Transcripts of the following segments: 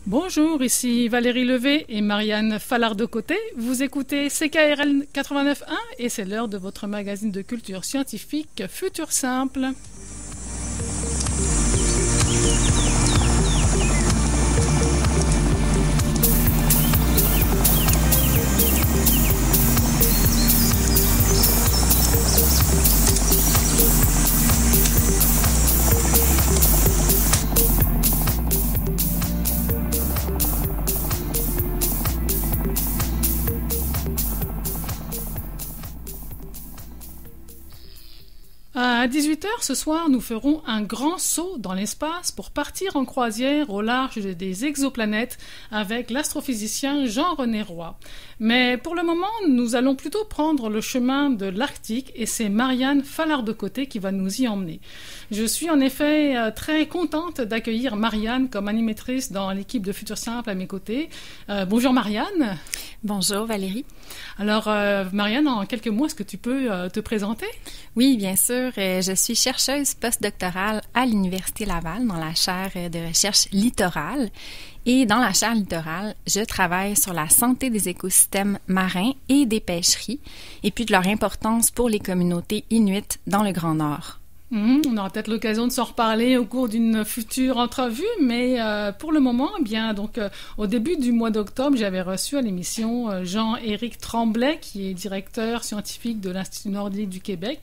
Bonjour, ici Valérie Levé et Marianne Fallard-de-Côté. Vous écoutez CKRL 89.1 et c'est l'heure de votre magazine de culture scientifique Futur Simple. À 18h ce soir, nous ferons un grand saut dans l'espace pour partir en croisière au large des exoplanètes avec l'astrophysicien Jean-René Roy. Mais pour le moment, nous allons plutôt prendre le chemin de l'Arctique et c'est Marianne Fallard-de-Côté qui va nous y emmener. Je suis en effet très contente d'accueillir Marianne comme animatrice dans l'équipe de Futur Simple à mes côtés. Bonjour Marianne. Bonjour Valérie. Alors Marianne, en quelques mots, est-ce que tu peux te présenter? Oui, bien sûr. Je suis chercheuse postdoctorale à l'Université Laval dans la chaire de recherche littorale. Et dans la chaire littorale, je travaille sur la santé des écosystèmes marins et des pêcheries, et puis de leur importance pour les communautés inuites dans le Grand Nord. On aura peut-être l'occasion de s'en reparler au cours d'une future entrevue, mais pour le moment, eh bien, au début du mois d'octobre, j'avais reçu à l'émission Jean-Éric Tremblay, qui est directeur scientifique de l'Institut nordique du Québec.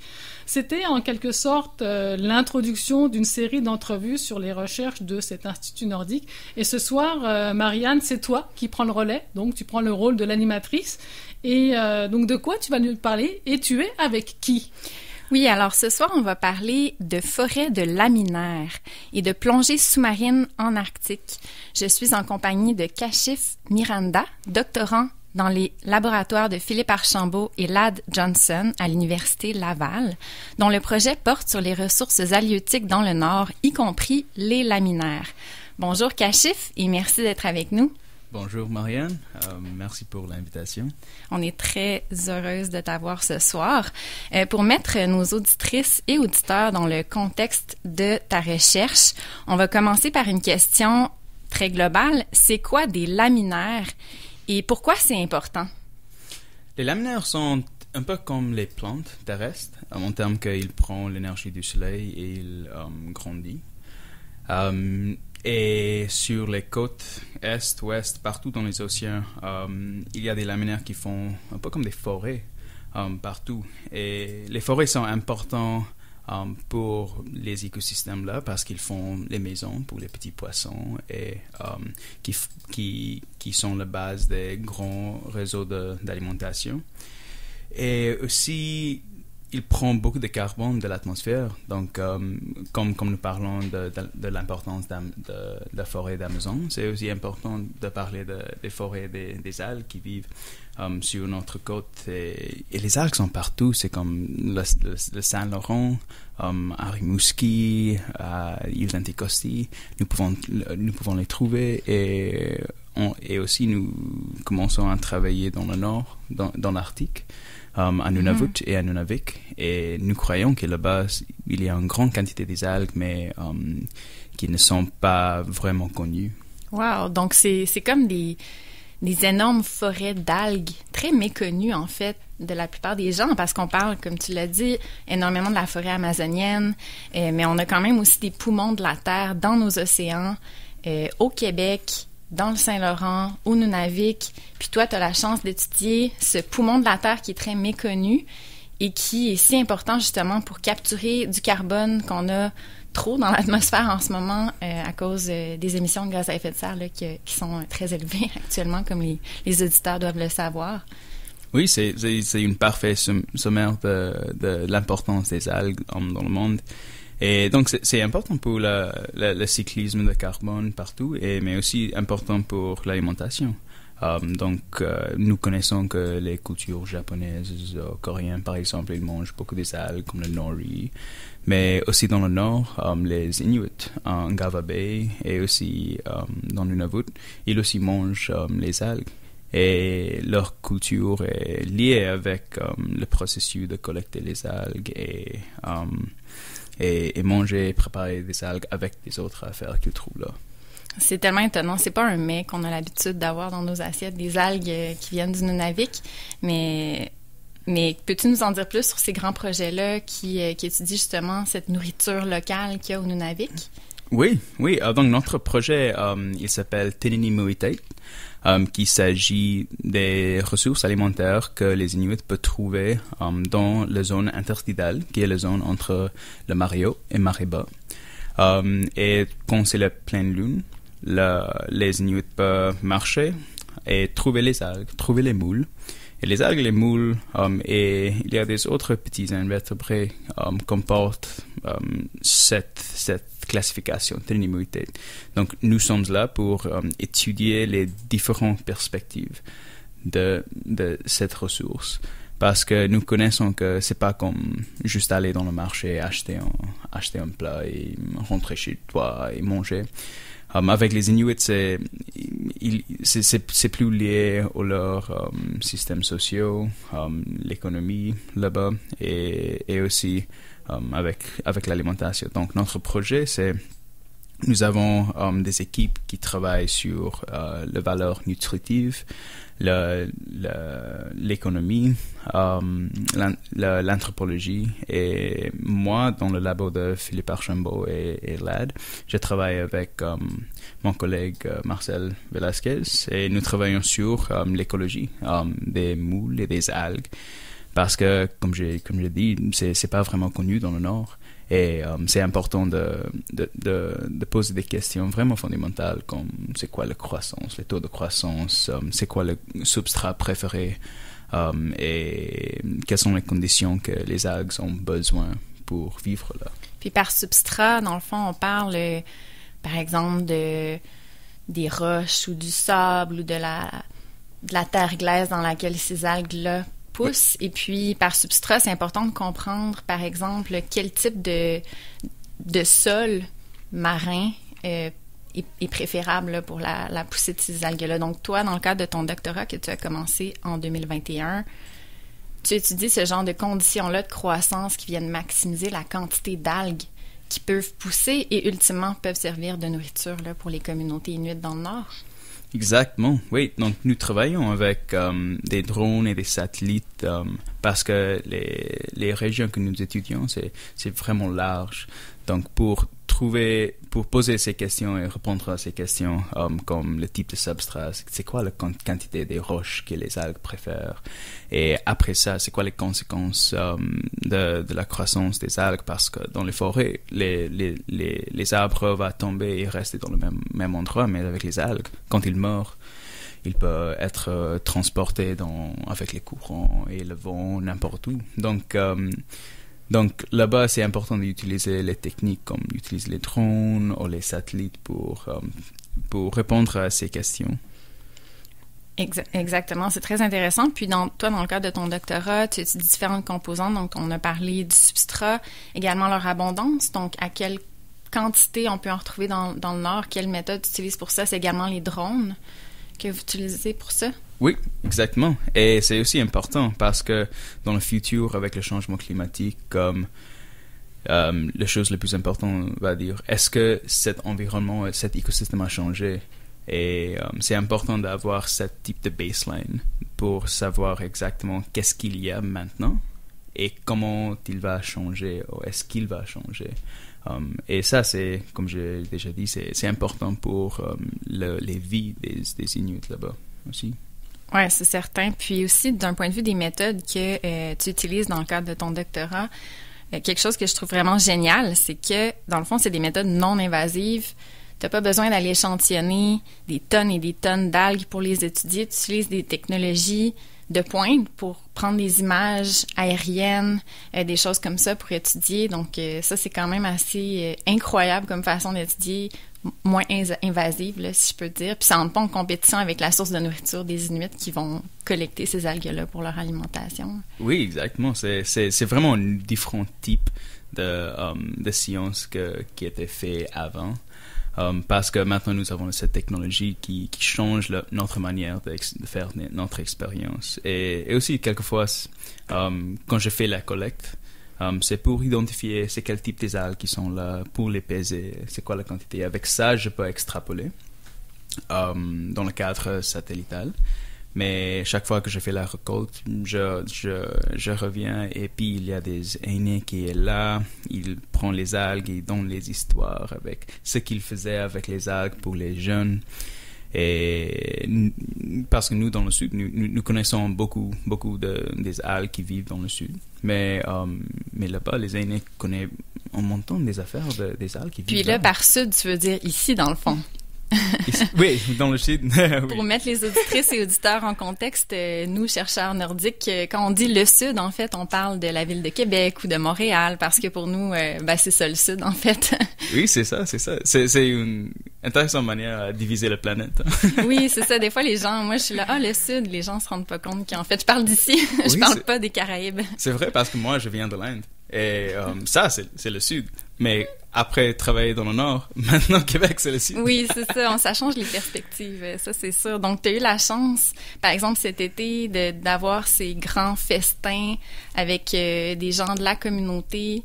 C'était en quelque sorte l'introduction d'une série d'entrevues sur les recherches de cet Institut nordique. Et ce soir, Marianne, c'est toi qui prends le relais, donc tu prends le rôle de l'animatrice. Et donc de quoi tu vas nous parler et tu es avec qui? Oui, alors ce soir, on va parler de forêts de laminaires et de plongée sous-marine en Arctique. Je suis en compagnie de Kashif Miranda, doctorant dans les laboratoires de Philippe Archambault et Ladd Johnson à l'Université Laval, dont le projet porte sur les ressources halieutiques dans le Nord, y compris les laminaires. Bonjour Kashif et merci d'être avec nous. Bonjour Marianne, merci pour l'invitation. On est très heureuse de t'avoir ce soir. Pour mettre nos auditrices et auditeurs dans le contexte de ta recherche, on va commencer par une question très globale. C'est quoi des laminaires et pourquoi c'est important? Les laminaires sont un peu comme les plantes terrestres, en termes qu'ils prennent l'énergie du soleil et ils grandissent. Et sur les côtes est, ouest, partout dans les océans, il y a des laminaires qui font un peu comme des forêts partout. Et les forêts sont importantes pour les écosystèmes-là parce qu'ils font les maisons pour les petits poissons et qui sont la base des grands réseaux d'alimentation. Et aussi, il prend beaucoup de carbone de l'atmosphère. Donc, comme nous parlons de l'importance de la forêt d'Amazon, c'est aussi important de parler des forêts des algues qui vivent sur notre côte. Et les algues sont partout. C'est comme le Saint-Laurent, à Rimouski, à îles Anticosti. Nous pouvons les trouver et aussi nous commençons à travailler dans le nord, dans l'Arctique. À Nunavut et à Nunavik. Et nous croyons que là-bas, il y a une grande quantité des algues, mais qui ne sont pas vraiment connues. Wow! Donc, c'est comme des énormes forêts d'algues, très méconnues, en fait, de la plupart des gens, parce qu'on parle, comme tu l'as dit, énormément de la forêt amazonienne, mais on a quand même aussi des poumons de la Terre dans nos océans, au Québec, dans le Saint-Laurent, au Nunavik. Puis toi, tu as la chance d'étudier ce poumon de la Terre qui est très méconnu et qui est si important justement pour capturer du carbone qu'on a trop dans l'atmosphère en ce moment à cause des émissions de gaz à effet de serre là, qui sont très élevées actuellement, comme les auditeurs doivent le savoir. Oui, c'est une parfaite sommaire de l'importance des algues dans le monde. Et donc, c'est important pour le cyclisme de carbone partout, mais aussi important pour l'alimentation. Nous connaissons que les cultures japonaises, coréennes, par exemple, ils mangent beaucoup des algues comme le nori. Mais aussi dans le nord, les Inuits en Ngava Bay et aussi dans le Nunavut, ils aussi mangent les algues. Et leur culture est liée avec le processus de collecter les algues et manger et préparer des algues avec des autres affaires qu'ils trouvent là. C'est tellement étonnant. C'est pas un mets qu'on a l'habitude d'avoir dans nos assiettes, des algues qui viennent du Nunavik, mais peux-tu nous en dire plus sur ces grands projets-là qui étudient justement cette nourriture locale qu'il y a au Nunavik? Oui. Donc, notre projet, il s'appelle Tinini Muitait, qui s'agit des ressources alimentaires que les Inuits peuvent trouver dans la zone intertidale, qui est la zone entre le Mario et Mariba. Et quand c'est la pleine lune, les Inuits peuvent marcher et trouver les algues, trouver les moules. Et les algues, les moules, et il y a des autres petits invertébrés comportent cette classification, Tinini Muitait. Donc, nous sommes là pour étudier les différentes perspectives de cette ressource. Parce que nous connaissons que c'est pas comme juste aller dans le marché, acheter un plat et rentrer chez toi et manger. Avec les Inuits, c'est plus lié à leur système social, l'économie là-bas et aussi avec l'alimentation. Donc, notre projet, nous avons des équipes qui travaillent sur les valeurs nutritives, l'économie, l'anthropologie. Et moi, dans le labo de Philippe Archambault et LAD, je travaille avec mon collègue Marcel Velasquez et nous travaillons sur l'écologie des moules et des algues. Parce que, comme j'ai dit, c'est pas vraiment connu dans le Nord. Et c'est important de poser des questions vraiment fondamentales comme c'est quoi la croissance, les taux de croissance, c'est quoi le substrat préféré et quelles sont les conditions que les algues ont besoin pour vivre là. Puis par substrat, dans le fond, on parle par exemple des roches ou du sable ou de la terre glaise dans laquelle ces algues-là poussent. Et puis, par substrat, c'est important de comprendre, par exemple, quel type de sol marin est préférable là, pour la poussée de ces algues-là. Donc, toi, dans le cadre de ton doctorat que tu as commencé en 2021, tu étudies ce genre de conditions-là de croissance qui viennent maximiser la quantité d'algues qui peuvent pousser et, ultimement, peuvent servir de nourriture là, pour les communautés inuites dans le Nord. Exactement, oui. Donc, nous travaillons avec des drones et des satellites parce que les régions que nous étudions, c'est vraiment large. Donc, pour poser ces questions et répondre à ces questions comme le type de substrat, c'est quoi la quantité des roches que les algues préfèrent, et après ça, c'est quoi les conséquences de la croissance des algues, parce que dans les forêts, les arbres vont tomber et rester dans le même endroit, mais avec les algues, quand ils meurent, il peut être transporté avec les courants et le vent n'importe où. Donc là-bas, c'est important d'utiliser les techniques comme utiliser les drones ou les satellites pour répondre à ces questions. Exactement, c'est très intéressant. Puis dans le cadre de ton doctorat, tu étudies différentes composantes. Donc, on a parlé du substrat, également leur abondance. Donc, à quelle quantité on peut en retrouver dans le Nord? Quelle méthode tu utilises pour ça? C'est également les drones que vous utilisez pour ça? Oui, exactement. Et c'est aussi important parce que dans le futur, avec le changement climatique, la chose la plus importante va dire, est-ce que cet environnement, cet écosystème a changé? Et c'est important d'avoir ce type de baseline pour savoir exactement qu'est-ce qu'il y a maintenant et comment il va changer, ou est-ce qu'il va changer. Et ça, c'est, comme j'ai déjà dit, c'est important pour les vies des Inuits là-bas aussi. Oui, c'est certain. Puis aussi, d'un point de vue des méthodes que tu utilises dans le cadre de ton doctorat, quelque chose que je trouve vraiment génial, c'est que, dans le fond, c'est des méthodes non invasives. Tu n'as pas besoin d'aller échantillonner des tonnes et des tonnes d'algues pour les étudier. Tu utilises des technologies de pointe pour prendre des images aériennes, des choses comme ça pour étudier. Donc, ça, c'est quand même assez incroyable comme façon d'étudier, moins invasive, là, si je peux dire. Puis ça entre pas en compétition avec la source de nourriture des Inuits qui vont collecter ces algues-là pour leur alimentation. Oui, exactement. C'est vraiment un différent type de science qui était fait avant. Parce que maintenant, nous avons cette technologie qui change notre manière de faire notre expérience. Et aussi, quelquefois, quand je fais la collecte, C'est pour identifier c'est quel type des algues qui sont là, pour les peser, c'est quoi la quantité. Avec ça, je peux extrapoler dans le cadre satellitaire. Mais chaque fois que je fais la récolte, je reviens et puis il y a des aînés qui est là, il prend les algues, il donne les histoires avec ce qu'il faisait avec les algues pour les jeunes. Et parce que nous, dans le sud, nous connaissons beaucoup des algues qui vivent dans le sud. Mais là-bas, les aînés connaissent un montant des affaires des algues qui vivent. Puis là, par sud, tu veux dire ici, dans le fond. Oui, dans le sud. Oui. Pour mettre les auditrices et auditeurs en contexte, nous, chercheurs nordiques, quand on dit le sud, en fait, on parle de la ville de Québec ou de Montréal, parce que pour nous, c'est ça le sud, en fait. Oui, c'est ça. C'est une intéressante manière à diviser la planète. Oui, c'est ça. Des fois, les gens, moi, je suis là, le sud, les gens se rendent pas compte qu'en fait, je parle d'ici, je parle pas des Caraïbes. C'est vrai, parce que moi, je viens de l'Inde. Et ça, c'est le sud. Mais après travailler dans le nord, maintenant Québec, c'est le sud. Oui, c'est ça. Ça change les perspectives, ça c'est sûr. Donc, tu as eu la chance, par exemple, cet été, d'avoir ces grands festins avec des gens de la communauté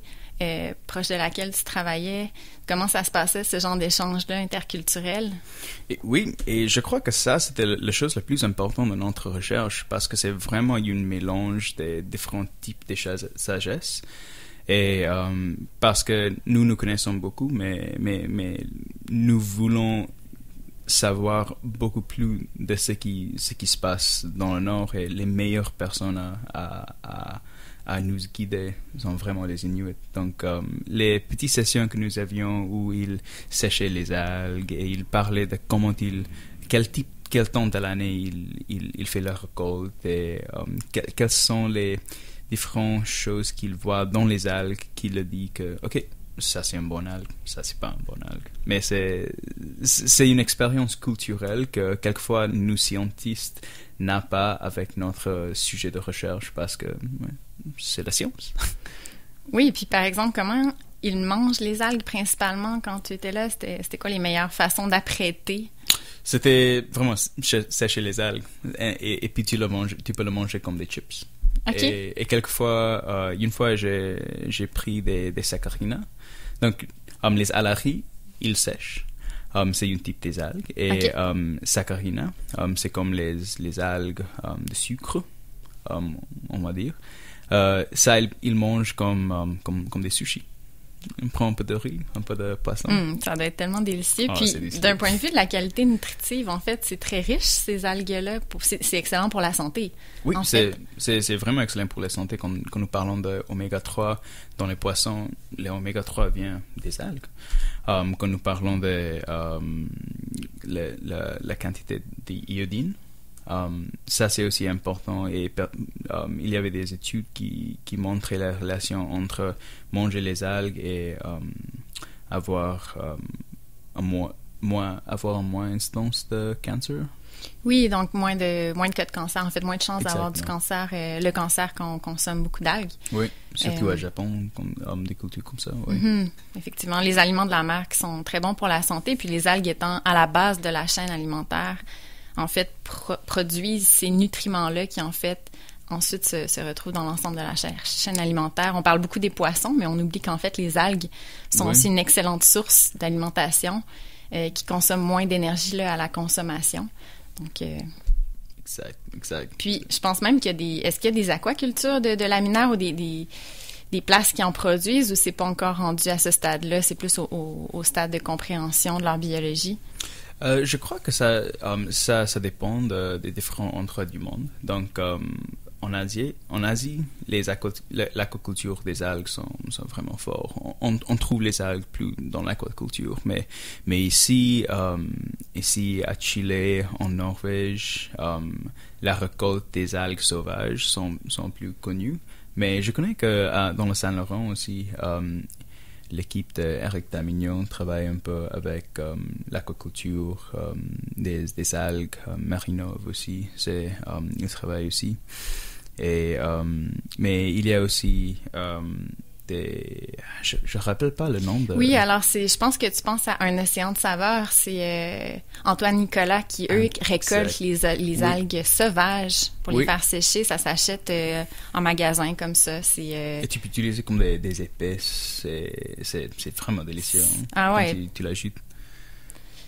proche de laquelle tu travaillais. Comment ça se passait, ce genre d'échange-là interculturel? Oui, et je crois que ça, c'était la chose la plus importante de notre recherche, parce que c'est vraiment un mélange des différents types de sagesse. Et parce que nous connaissons beaucoup, mais nous voulons savoir beaucoup plus de ce qui se passe dans le Nord, et les meilleures personnes à nous guider sont vraiment les Inuits. Donc, les petites sessions que nous avions où ils séchaient les algues et ils parlaient de quel temps de l'année il fait leur récolte, et quelles sont les différentes choses qu'il voit dans les algues qui le dit que, OK, ça c'est un bon algue, ça c'est pas un bon algue. Mais c'est une expérience culturelle que quelquefois nous scientistes n'a pas avec notre sujet de recherche, parce que c'est la science. Oui, puis par exemple, comment ils mangent les algues principalement quand tu étais là? C'était quoi les meilleures façons d'apprêter? C'était vraiment sécher les algues et puis tu peux le manger comme des chips. Okay. Et quelquefois, une fois, j'ai pris des saccharina. Donc, les alari, ils sèchent. C'est une type des algues. Et okay. Saccharina, c'est comme les algues de sucre, on va dire. Ça, ils mangent comme des sushis. On prend un peu de riz, un peu de poisson. Ça doit être tellement délicieux. Puis, délicieux. D'un point de vue de la qualité nutritive, en fait, c'est très riche, ces algues-là. C'est excellent pour la santé. Oui, c'est vraiment excellent pour la santé. Quand nous parlons d'oméga 3 dans les poissons, l'oméga 3 vient des algues. Quand nous parlons de la quantité d'iodine, ça c'est aussi important, et il y avait des études qui montraient la relation entre manger les algues et avoir moins instance de cancer. Oui, donc moins de cas de cancer, en fait moins de chances d'avoir du cancer, le cancer quand on consomme beaucoup d'algues. Oui, surtout au Japon, des cultures comme ça. Oui. Effectivement, les aliments de la mer qui sont très bons pour la santé, puis les algues étant à la base de la chaîne alimentaire, en fait, produisent ces nutriments-là qui, en fait, ensuite se retrouvent dans l'ensemble de la chaîne alimentaire. On parle beaucoup des poissons, mais on oublie qu'en fait, les algues sont aussi une excellente source d'alimentation qui consomme moins d'énergie là, à la consommation. Donc, Exact. Puis, je pense même qu'il y a est-ce qu'il y a des aquacultures de laminaires ou des places qui en produisent, ou c'est pas encore rendu à ce stade-là? C'est plus au stade de compréhension de leur biologie? Je crois que ça dépend des différents endroits du monde. Donc, en Asie, l'aquaculture des algues sont vraiment forts. On trouve les algues plus dans l'aquaculture, mais ici à Chile, en Norvège, la récolte des algues sauvages sont plus connues. Mais je connais que dans le Saint-Laurent aussi, l'équipe d'Éric Damignon travaille un peu avec l'aquaculture des algues, Marinov aussi, il travaille aussi. Et, mais il y a aussi Je rappelle pas le nom de... Oui, alors je pense que tu penses à Un océan de saveurs. C'est Antoine Nicolas qui, eux, récoltent les algues sauvages pour les faire sécher. Ça s'achète en magasin comme ça. Et tu peux utiliser comme des épices. C'est vraiment délicieux. Hein, ah ouais. Tu l'ajoutes.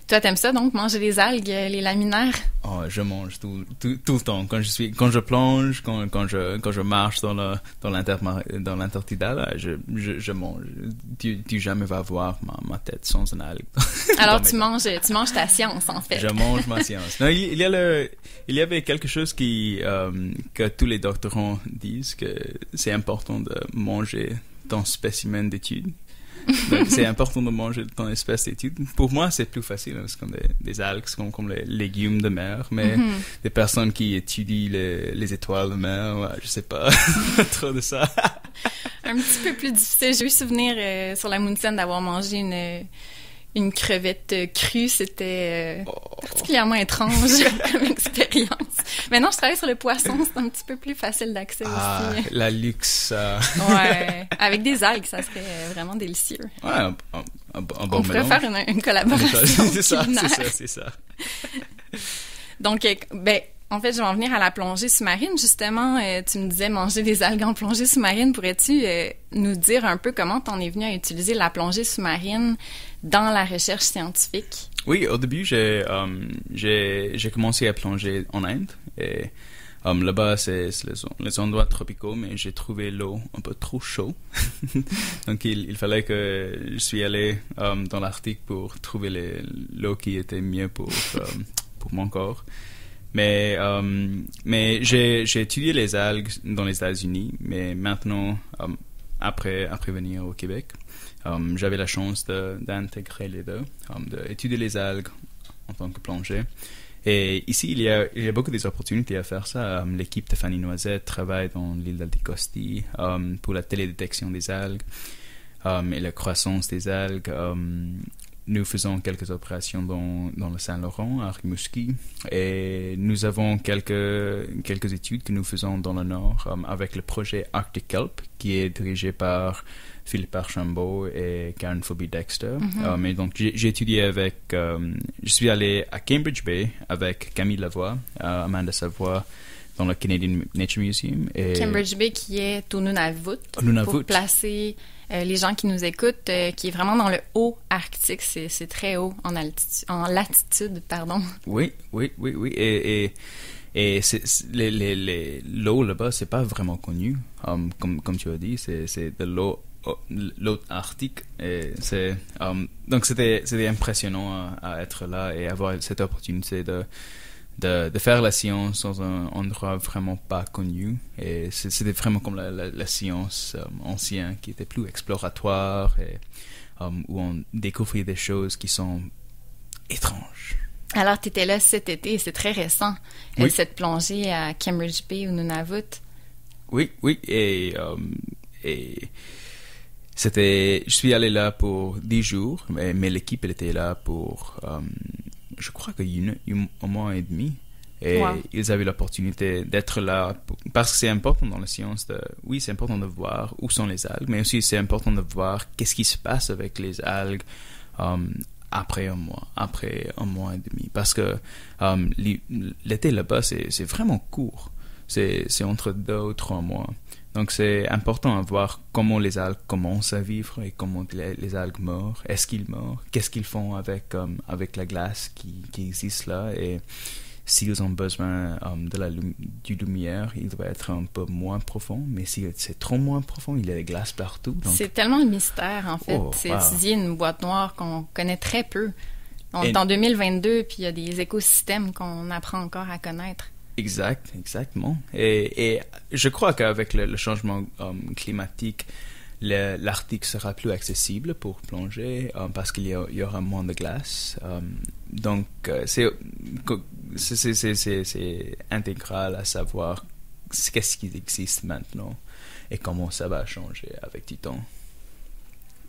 Toi, t'aimes ça, donc, manger les algues, les laminaires? Oh, je mange tout le temps. Quand je plonge, quand je marche dans l'Antarctica, je mange. Tu jamais vas voir ma tête sans un algue. Alors, tu manges ta science, en fait. Je mange ma science. Non, il y avait quelque chose que tous les doctorants disent, que c'est important de manger ton spécimen d'étude. Donc, c'est important de manger ton espèce d'étude. Pour moi, c'est plus facile. C'est comme des algues, c'est comme les légumes de mer. Mais des personnes qui étudient les étoiles de mer, je sais pas trop de ça. Un petit peu plus difficile. J'ai eu souvenir sur la Munson d'avoir mangé une crevette crue. C'était particulièrement étrange comme expérience. Maintenant, je travaille sur le poisson. C'est un petit peu plus facile d'accès aussi. La luxe. Ouais. Avec des algues, ça serait vraiment délicieux. Ouais, un bon On pourrait mélange. faire une collaboration C'est ça. Donc, en fait, je vais en venir à la plongée sous-marine. Justement, tu me disais manger des algues en plongée sous-marine. Pourrais-tu nous dire un peu comment t'en es venu à utiliser la plongée sous-marine dans la recherche scientifique? Oui, au début, j'ai commencé à plonger en Inde. Et là-bas, c'est les endroits tropicaux, mais j'ai trouvé l'eau un peu trop chaude. Donc, il fallait que je suis allé dans l'Arctique pour trouver l'eau qui était mieux pour mon corps. Mais j'ai étudié les algues dans les États-Unis, mais maintenant, après venir au Québec, j'avais la chance d'intégrer les deux, d'étudier les algues en tant que plongée. Et ici, il y a beaucoup d'opportunités à faire ça. L'équipe de Fanny Noisette travaille dans l'île d'Anticosti pour la télédétection des algues et la croissance des algues. Nous faisons quelques opérations dans le Saint-Laurent, à Rimouski, et nous avons quelques études que nous faisons dans le Nord avec le projet Arctic Kelp, qui est dirigé par Philippe Archambault et Karen Phoebe-Dexter. Et donc, j'ai étudié je suis allé à Cambridge Bay avec Camille Lavoie, Amanda Savoie, dans le Canadian Nature Museum. Et Cambridge Bay, qui est au Nunavut. Nunavut. Pour placer les gens qui nous écoutent, qui est vraiment dans le haut Arctique. C'est très haut en latitude, pardon. Oui. Et l'eau là-bas, c'est pas vraiment connu. Comme tu as dit, c'est de l'eau arctique. Et donc, c'était impressionnant à être là et avoir cette opportunité de faire la science dans un endroit vraiment pas connu. Et c'était vraiment comme la science ancienne qui était plus exploratoire et où on découvrait des choses qui sont étranges. Alors, tu étais là cet été et c'est très récent, oui. Cette plongée à Cambridge Bay au Nunavut. Oui, et je suis allé là pour 10 jours, mais l'équipe elle était là pour je crois un mois et demi. Et wow. Ils avaient l'opportunité d'être là parce que c'est important dans la science. C'est important de voir où sont les algues, mais aussi c'est important de voir qu'est-ce qui se passe avec les algues après un mois et demi. Parce que l'été là-bas, c'est vraiment court. C'est entre 2 ou 3 mois. Donc, c'est important de voir comment les algues commencent à vivre et comment les algues meurent. Est-ce qu'ils meurent? Qu'est-ce qu'ils font avec la glace qui existe là? Et s'ils ont besoin de lumière, il doit être un peu moins profond. Mais si c'est trop moins profond, il y a des glaces partout. Donc... C'est tellement un mystère, en fait. C'est étudier une boîte noire qu'on connaît très peu. On est en 2022, puis il y a des écosystèmes qu'on apprend encore à connaître. Exactement. Et je crois qu'avec le changement climatique, l'Arctique sera plus accessible pour plonger parce qu'il y aura moins de glace. Donc, c'est intégral à savoir qu'est-ce qui existe maintenant et comment ça va changer avec du temps.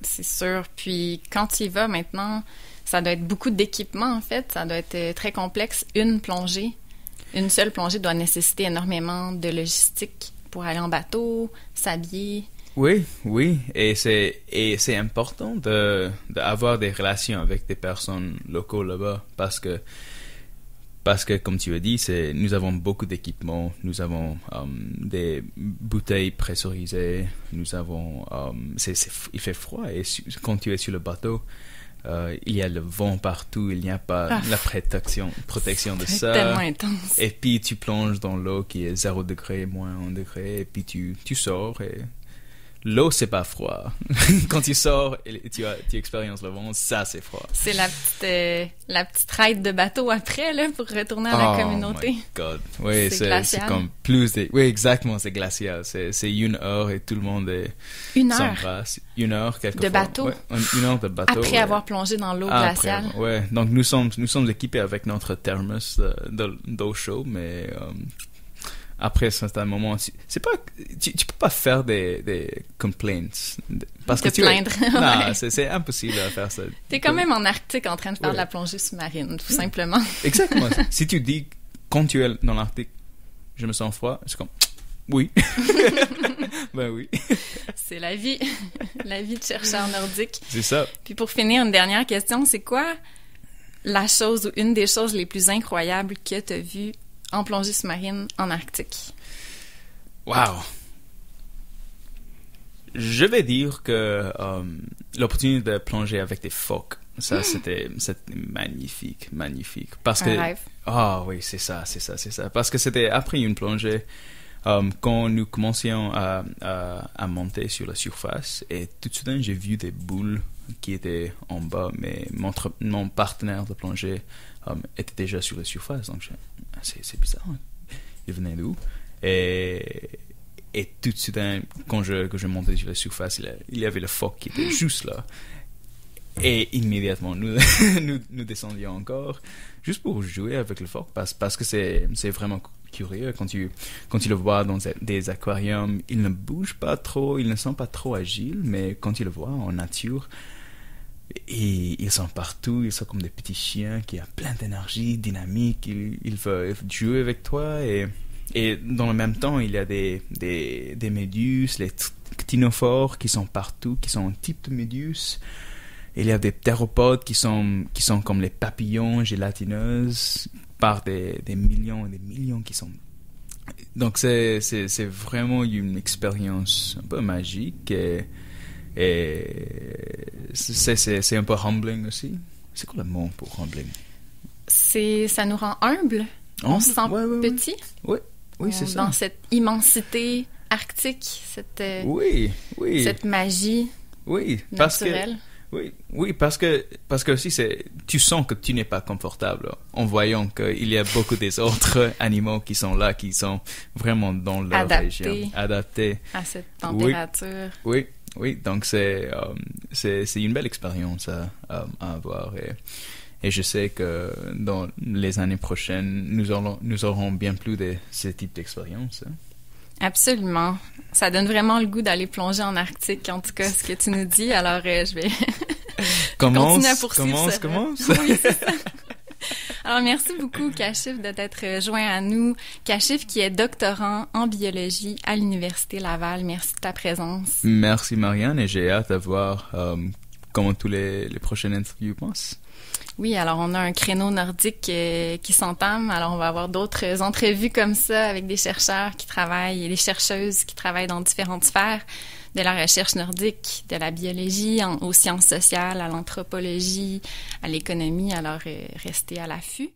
C'est sûr. Puis, quand tu y vas maintenant, ça doit être beaucoup d'équipement, en fait. Ça doit être très complexe. Une seule plongée doit nécessiter énormément de logistique pour aller en bateau, s'habiller. Oui, oui, et c'est important d'avoir des relations avec des personnes locales là-bas parce que comme tu as dit, nous avons beaucoup d'équipements, nous avons des bouteilles pressurisées, nous avons il fait froid et quand tu es sur le bateau, il y a le vent partout, il n'y a pas la protection de ça. C'est tellement intense. Et puis tu plonges dans l'eau qui est 0 degré, moins 1 degré, et puis tu sors et l'eau, c'est pas froid. Quand tu sors et tu expériences le vent, ça, c'est froid. C'est la petite ride de bateau après, là, pour retourner à la communauté. Oh my God. Oui, c'est comme oui, exactement, c'est glacial. C'est 1 heure et tout le monde s'embrasse. 1 heure, quelquefois. De bateau? Ouais, 1 heure de bateau. Après avoir plongé dans l'eau glaciale. Ouais. Donc, nous sommes équipés avec notre thermos d'eau chaude, mais après, c'est un moment. C'est pas, tu peux pas faire des complaints. Parce que plaindre. Non, c'est impossible à faire ça. T'es quand même en Arctique en train de faire de la plongée sous-marine, tout simplement. Exactement. Si tu dis, quand tu es dans l'Arctique, je me sens froid, c'est comme, oui. Ben oui. C'est la vie. La vie de chercheur nordique. C'est ça. Puis pour finir, une dernière question, c'est quoi la chose ou une des choses les plus incroyables que t'as vues en plongée sous-marine en Arctique? Wow! Je vais dire que l'opportunité de plonger avec des phoques, ça, c'était magnifique. Parce que, un rêve. Ah oui, c'est ça. Parce que c'était après une plongée, quand nous commencions à monter sur la surface, et tout de suite, j'ai vu des boules qui étaient en bas, mais mon partenaire de plongée était déjà sur la surface, donc c'est bizarre. Hein? Il venait d'où? Et tout de suite, quand je montais sur la surface, il y avait le phoque qui était juste là. Et immédiatement, nous descendions encore, juste pour jouer avec le phoque, parce que c'est vraiment curieux. Quand tu le vois dans des aquariums, ils ne bougent pas trop, ils ne sont pas trop agiles, mais quand tu le vois en nature, et ils sont partout, ils sont comme des petits chiens qui ont plein d'énergie, dynamique, ils veulent jouer avec toi, et dans le même temps, il y a des méduses, les ctinophores qui sont partout, qui sont un type de méduses. Il y a des théropodes qui sont comme les papillons gélatineuses, par des millions et des millions qui sont... Donc c'est vraiment une expérience un peu magique, et c'est un peu humbling aussi. C'est quoi le mot pour humbling? Ça nous rend humble. On se sent petit. Oui, c'est ça. Dans cette immensité arctique, cette magie naturelle. Oui, parce que aussi tu sens que tu n'es pas confortable en voyant qu'il y a beaucoup des autres animaux qui sont là, qui sont vraiment dans leur région, adaptés à cette température. Oui, donc c'est une belle expérience à avoir, et je sais que dans les années prochaines, nous aurons bien plus de ce type d'expérience. Hein. Absolument. Ça donne vraiment le goût d'aller plonger en Arctique, en tout cas, ce que tu nous dis. Alors, je vais continuer à poursuivre. Commence. Oui, c'est ça. Alors, merci beaucoup, Kashif, de t'être joint à nous. Kashif, qui est doctorant en biologie à l'Université Laval. Merci de ta présence. Merci, Marianne, et j'ai hâte de voir comment tous les prochaines interviews passent. Oui, alors on a un créneau nordique qui s'entame. Alors on va avoir d'autres entrevues comme ça avec des chercheurs qui travaillent et des chercheuses qui travaillent dans différentes sphères de la recherche nordique, de la biologie, aux sciences sociales, à l'anthropologie, à l'économie. Alors restez à l'affût.